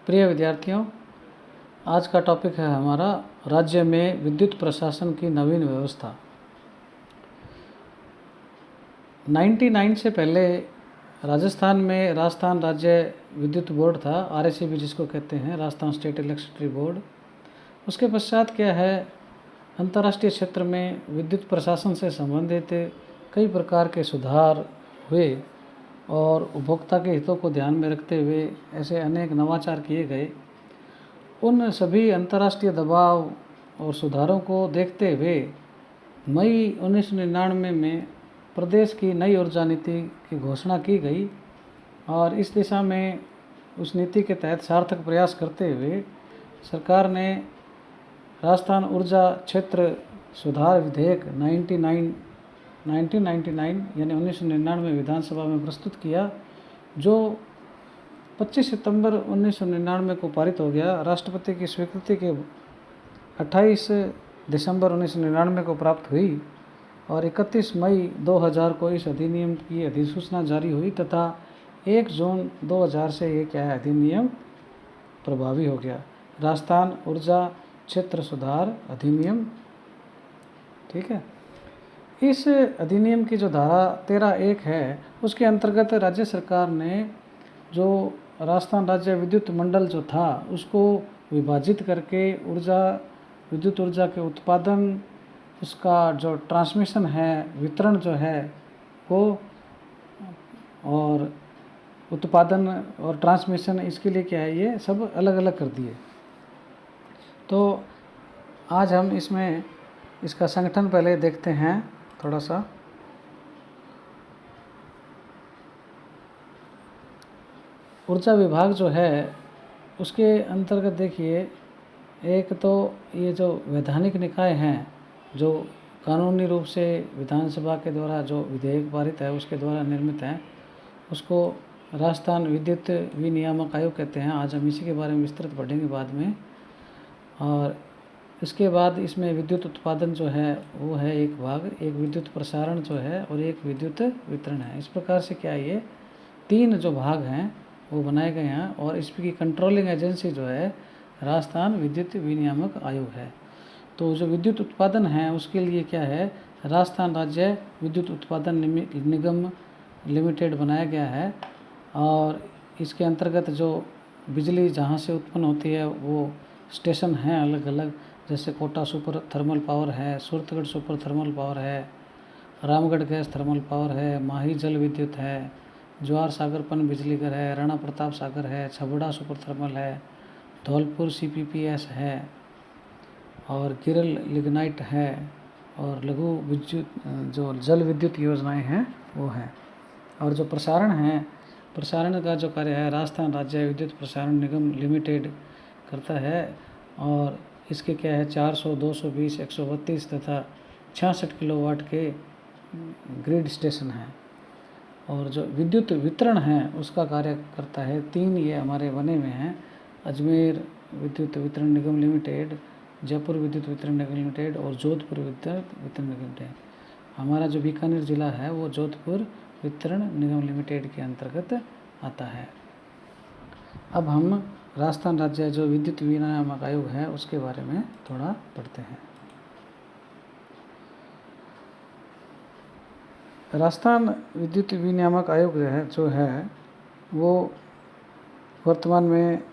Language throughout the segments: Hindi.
प्रिय विद्यार्थियों, आज का टॉपिक है हमारा राज्य में विद्युत प्रशासन की नवीन व्यवस्था। 99 से पहले राजस्थान में राजस्थान राज्य विद्युत बोर्ड था, RSEB जिसको कहते हैं, राजस्थान स्टेट इलेक्ट्रिसिटी बोर्ड। उसके पश्चात क्या है, अंतर्राष्ट्रीय क्षेत्र में विद्युत प्रशासन से संबंधित कई प्रकार के सुधार हुए और उपभोक्ता के हितों को ध्यान में रखते हुए ऐसे अनेक नवाचार किए गए। उन सभी अंतर्राष्ट्रीय दबाव और सुधारों को देखते हुए मई 1999 में प्रदेश की नई ऊर्जा नीति की घोषणा की गई और इस दिशा में उस नीति के तहत सार्थक प्रयास करते हुए सरकार ने राजस्थान ऊर्जा क्षेत्र सुधार विधेयक 1999 यानी 1999 विधानसभा में प्रस्तुत किया, जो 25 सितंबर 1999 को पारित हो गया। राष्ट्रपति की स्वीकृति के 28 दिसंबर 1999 को प्राप्त हुई और 31 मई 2000 को इस अधिनियम की अधिसूचना जारी हुई तथा 1 जून 2000 से ये क्या है, अधिनियम प्रभावी हो गया। राजस्थान ऊर्जा क्षेत्र सुधार अधिनियम, ठीक है। इस अधिनियम की जो धारा 13(1) है, उसके अंतर्गत राज्य सरकार ने जो राजस्थान राज्य विद्युत मंडल जो था उसको विभाजित करके विद्युत ऊर्जा के उत्पादन, उसका जो ट्रांसमिशन है, वितरण जो है वो, और उत्पादन और ट्रांसमिशन, इसके लिए क्या है, ये सब अलग अलग कर दिए। तो आज हम इसमें इसका संगठन पहले देखते हैं थोड़ा सा। ऊर्जा विभाग जो है उसके अंतर्गत देखिए, एक तो ये जो वैधानिक निकाय हैं जो कानूनी रूप से विधानसभा के द्वारा जो विधेयक पारित है उसके द्वारा निर्मित हैं, उसको राजस्थान विद्युत विनियामक आयोग कहते हैं। आज हम इसी के बारे में विस्तृत पढ़ेंगे बाद में। और इसके बाद इसमें विद्युत उत्पादन जो है वो है एक भाग, एक विद्युत प्रसारण जो है और एक विद्युत वितरण है। इस प्रकार से क्या है, ये 3 जो भाग हैं वो बनाए गए हैं और इसकी कंट्रोलिंग एजेंसी जो है राजस्थान विद्युत विनियामक आयोग है। तो जो विद्युत उत्पादन है उसके लिए क्या है, राजस्थान राज्य विद्युत उत्पादन निगम लिमिटेड बनाया गया है और इसके अंतर्गत जो बिजली जहाँ से उत्पन्न होती है वो स्टेशन हैं अलग अलग, जैसे कोटा सुपर थर्मल पावर है, सूरतगढ़ सुपर थर्मल पावर है, रामगढ़ गैस थर्मल पावर है, माही जल विद्युत है, ज्वार सागर पन बिजली घर है, राणा प्रताप सागर है, छबड़ा सुपर थर्मल है, धौलपुर CPPS है और गिरल लिग्नाइट है और लघु विद्युत जो जल विद्युत योजनाएं हैं वो हैं। और जो प्रसारण है, प्रसारण का जो कार्य है राजस्थान राज्य विद्युत प्रसारण निगम लिमिटेड करता है और इसके क्या है 400, 220, 132 तथा 66 किलोवाट के ग्रिड स्टेशन हैं। और जो विद्युत वितरण है उसका कार्य करता है 3, ये हमारे बने हुए हैं, अजमेर विद्युत वितरण निगम लिमिटेड, जयपुर विद्युत वितरण निगम लिमिटेड और जोधपुर विद्युत वितरण निगम लिमिटेड। हमारा जो बीकानेर जिला है वो जोधपुर वितरण निगम लिमिटेड के अंतर्गत आता है। अब हम राजस्थान राज्य जो विद्युत विनियामक आयोग है उसके बारे में थोड़ा पढ़ते हैं। राजस्थान विद्युत विनियामक आयोग जो है वो वर्तमान में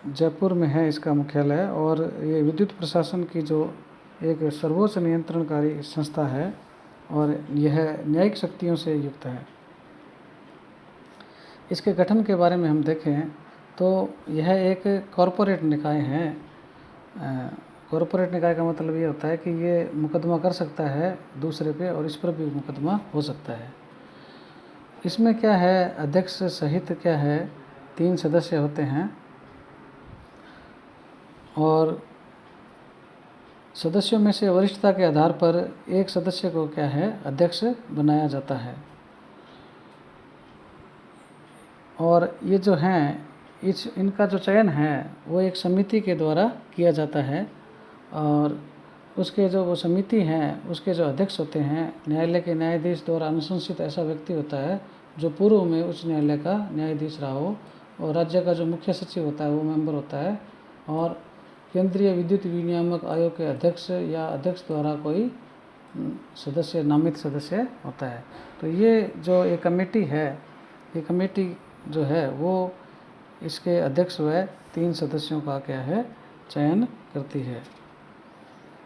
जयपुर में है, इसका मुख्यालय। और ये विद्युत प्रशासन की जो एक सर्वोच्च नियंत्रणकारी संस्था है और यह न्यायिक शक्तियों से युक्त है। इसके गठन के बारे में हम देखें तो यह एक कॉरपोरेट निकाय है। कॉरपोरेट निकाय का मतलब ये होता है कि ये मुकदमा कर सकता है दूसरे पे और इस पर भी मुकदमा हो सकता है। इसमें क्या है, अध्यक्ष सहित क्या है 3 सदस्य होते हैं और सदस्यों में से वरिष्ठता के आधार पर एक सदस्य को क्या है अध्यक्ष बनाया जाता है। और ये जो हैं इनका जो चयन है वो एक समिति के द्वारा किया जाता है और उसके जो वो समिति हैं उसके जो अध्यक्ष होते हैं न्यायालय के न्यायाधीश द्वारा अनुशंसित ऐसा व्यक्ति होता है जो पूर्व में उच्च न्यायालय का न्यायाधीश रहा हो और राज्य का जो मुख्य सचिव होता है वो मेंबर होता है, और केंद्रीय विद्युत विनियामक आयोग के अध्यक्ष या अध्यक्ष द्वारा कोई सदस्य, नामित सदस्य होता है। तो ये जो एक कमेटी है, ये कमेटी जो है वो इसके अध्यक्ष व 3 सदस्यों का क्या है, चयन करती है।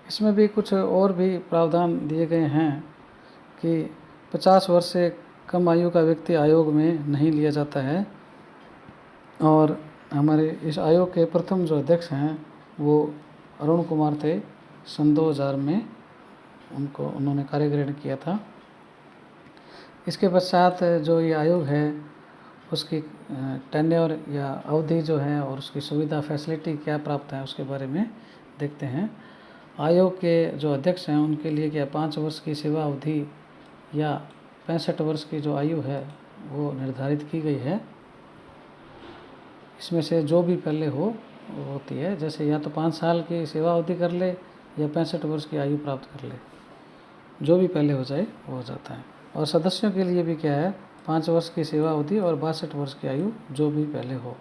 इसमें भी कुछ और भी प्रावधान दिए गए हैं कि 50 वर्ष से कम आयु का व्यक्ति आयोग में नहीं लिया जाता है, और हमारे इस आयोग के प्रथम जो अध्यक्ष हैं वो अरुण कुमार थे। सन 2000 में उन्होंने कार्य ग्रहण किया था। इसके पश्चात जो ये आयोग है उसकी टेन्योर या अवधि जो है और उसकी सुविधा फैसिलिटी क्या प्राप्त है उसके बारे में देखते हैं। आयोग के जो अध्यक्ष हैं उनके लिए क्या 5 वर्ष की सेवा अवधि या 65 वर्ष की जो आयु है वो निर्धारित की गई है। इसमें से जो भी पहले हो वो होती है, जैसे या तो 5 साल की सेवा अवधि कर ले या 65 वर्ष की आयु प्राप्त कर ले, जो भी पहले हो जाए वो हो जाता है। और सदस्यों के लिए भी क्या है, 5 वर्ष की सेवा अवधि और 62 वर्ष की आयु, जो भी पहले हो।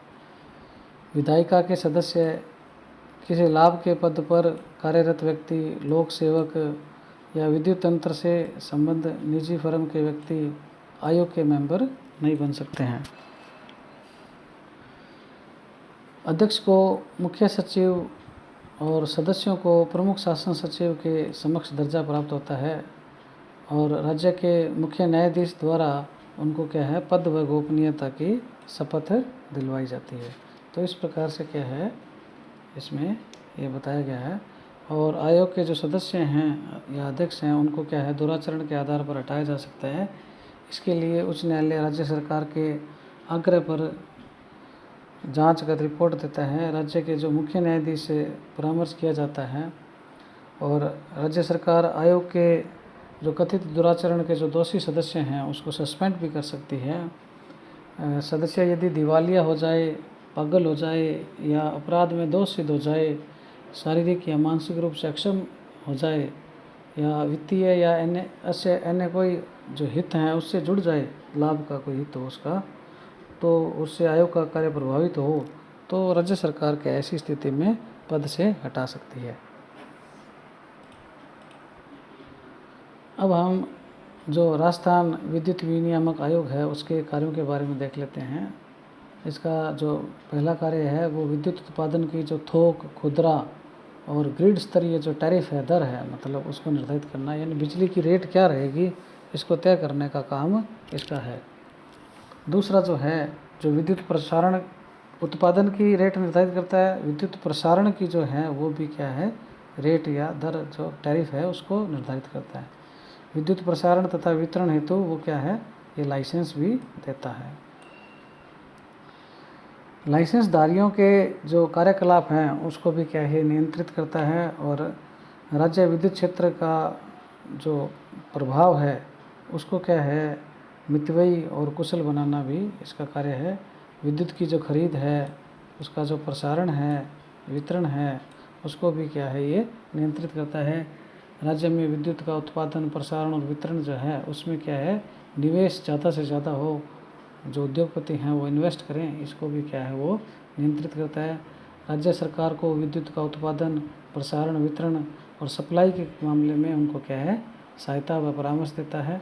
विधायिका के सदस्य किसी लाभ के पद पर कार्यरत व्यक्ति, लोक सेवक या विद्युत तंत्र से संबंध निजी फर्म के व्यक्ति आयोग के मेंबर नहीं बन सकते हैं। अध्यक्ष को मुख्य सचिव और सदस्यों को प्रमुख शासन सचिव के समक्ष दर्जा प्राप्त होता है, और राज्य के मुख्य न्यायाधीश द्वारा उनको क्या है, पद व गोपनीयता की शपथ दिलवाई जाती है। तो इस प्रकार से क्या है, इसमें ये बताया गया है। और आयोग के जो सदस्य हैं या अध्यक्ष हैं उनको क्या है, दुराचरण के आधार पर हटाया जा सकता है। इसके लिए उच्च न्यायालय राज्य सरकार के आग्रह पर जांच कर रिपोर्ट देता है। राज्य के जो मुख्य न्यायाधीश से परामर्श किया जाता है, और राज्य सरकार आयोग के जो कथित दुराचरण के जो दोषी सदस्य हैं उसको सस्पेंड भी कर सकती है। सदस्य यदि दिवालिया हो जाए, पागल हो जाए या अपराध में दोष सिद्ध हो जाए, शारीरिक या मानसिक रूप से अक्षम हो जाए, या वित्तीय या अन्य कोई जो हित हैं उससे जुड़ जाए, लाभ का कोई हित हो उसका, तो उससे आयोग का कार्य प्रभावित हो, तो राज्य सरकार के ऐसी स्थिति में पद से हटा सकती है। अब हम जो राजस्थान विद्युत विनियामक आयोग है उसके कार्यों के बारे में देख लेते हैं। इसका जो पहला कार्य है वो विद्युत उत्पादन की जो थोक, खुदरा और ग्रिड स्तरीय जो टैरिफ है, दर है, मतलब उसको निर्धारित करना, यानी बिजली की रेट क्या रहेगी इसको तय करने का काम इसका है। दूसरा जो है, जो विद्युत प्रसारण उत्पादन की रेट निर्धारित करता है, विद्युत प्रसारण की जो है वो भी क्या है, रेट या दर जो टैरिफ है उसको निर्धारित करता है। विद्युत प्रसारण तथा वितरण हेतु वो क्या है, ये लाइसेंस भी देता है। लाइसेंसधारियों के जो कार्यकलाप हैं उसको भी क्या है, नियंत्रित करता है, और राज्य विद्युत क्षेत्र का जो प्रभाव है उसको क्या है, मितव्ययी और कुशल बनाना भी इसका कार्य है। विद्युत की जो खरीद है, उसका जो प्रसारण है, वितरण है, उसको भी क्या है, ये नियंत्रित करता है। राज्य में विद्युत का उत्पादन, प्रसारण और वितरण जो है उसमें क्या है, निवेश ज़्यादा से ज़्यादा हो, जो उद्योगपति हैं वो इन्वेस्ट करें, इसको भी क्या है वो नियंत्रित करता है। राज्य सरकार को विद्युत का उत्पादन, प्रसारण, वितरण और सप्लाई के मामले में उनको क्या है, सहायता व परामर्श देता है।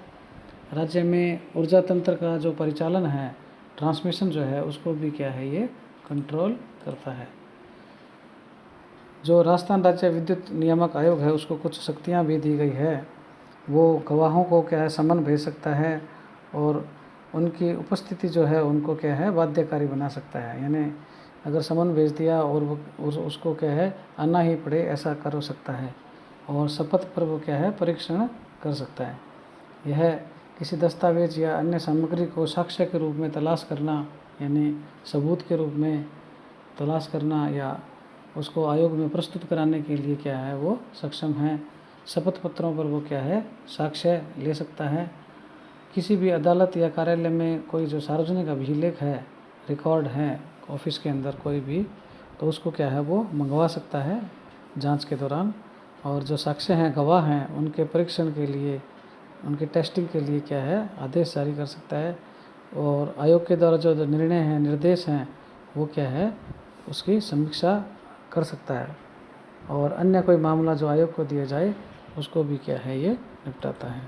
राज्य में ऊर्जा तंत्र का जो परिचालन है, ट्रांसमिशन जो है, उसको भी क्या है, ये कंट्रोल करता है। जो राजस्थान राज्य विद्युत नियामक आयोग है उसको कुछ शक्तियाँ भी दी गई है। वो गवाहों को क्या है, समन भेज सकता है, और उनकी उपस्थिति जो है उनको क्या है, बाध्यकारी बना सकता है। यानी अगर समन भेज दिया और वो उसको क्या है, आना ही पड़े, ऐसा कर सकता है। और शपथ पर वो क्या है, परीक्षण कर सकता है। यह किसी दस्तावेज या अन्य सामग्री को साक्ष्य के रूप में तलाश करना, यानी सबूत के रूप में तलाश करना, या उसको आयोग में प्रस्तुत कराने के लिए क्या है, वो सक्षम है। शपथ पत्रों पर वो क्या है, साक्ष्य ले सकता है। किसी भी अदालत या कार्यालय में कोई जो सार्वजनिक अभिलेख है, रिकॉर्ड है ऑफिस के अंदर कोई भी, तो उसको क्या है, वो मंगवा सकता है जांच के दौरान। और जो साक्ष्य हैं, गवाह हैं, उनके परीक्षण के लिए, उनके टेस्टिंग के लिए क्या है, आदेश जारी कर सकता है। और आयोग के द्वारा जो निर्णय हैं, निर्देश हैं, वो क्या है, उसकी समीक्षा कर सकता है। और अन्य कोई मामला जो आयोग को दिया जाए उसको भी क्या है, ये निपटाता है।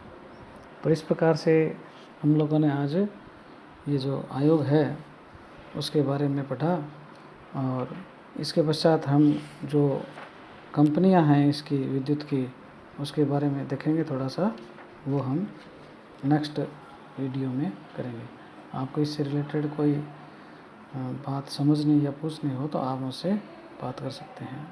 तो इस प्रकार से हम लोगों ने आज ये जो आयोग है उसके बारे में पढ़ा। और इसके पश्चात हम जो कंपनियां हैं इसकी विद्युत की, उसके बारे में देखेंगे थोड़ा सा, वो हम नेक्स्ट वीडियो में करेंगे। आपको इससे रिलेटेड कोई बात समझनी या पूछनी हो तो आप मुझसे बात कर सकते हैं।